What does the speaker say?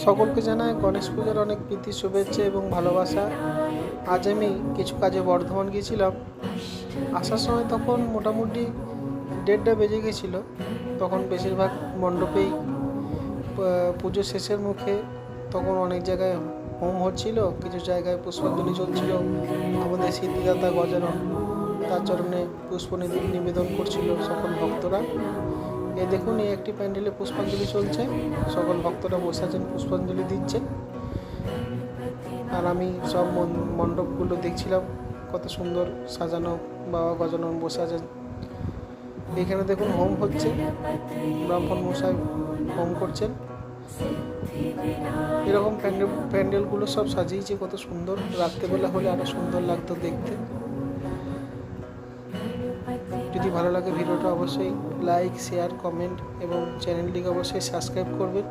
সকলকে জানাই গণেশ পূজার অনেক প্রীতি শুভেচ্ছা এবং ভালোবাসা। আজ আমি কিছু কাজে বর্ধমান গিয়েছিলাম। আসার সময় তখন মোটামুটি 1:30 বেজে গেছিলো। তখন বেশিরভাগ মণ্ডপেই পুজো শেষের মুখে তখন অনেক জায়গায় হোম হচ্ছিল, কিছু জায়গায় পুষ্পাঞ্জলি চলছিল। আমাদের সিদ্ধিদাতা গজানন তার চরণে পুষ্প নিবেদন করছিল সকল ভক্তরা। এই দেখুন, এই একটি প্যান্ডেলে পুষ্পাঞ্জলি চলছে, সকল ভক্তরা বসে আছেন, পুষ্পাঞ্জলি দিচ্ছেন। আর আমি সব মণ্ডপগুলো দেখছিলাম, কত সুন্দর সাজানো, বাবা গজানন বসে আছেন। এখানে দেখুন হোম হচ্ছে, ব্রাহ্মণ মশাই হোম করছেন। এরকম প্যান্ডেলগুলো সব সাজিয়েছে কত সুন্দর, রাত্রেবেলা হলে আরও সুন্দর লাগতো দেখতে। যদি ভালো লাগে ভিডিওটা অবশ্যই লাইক, শেয়ার, কমেন্ট এবং চ্যানেলটিকে অবশ্যই সাবস্ক্রাইব করবেন।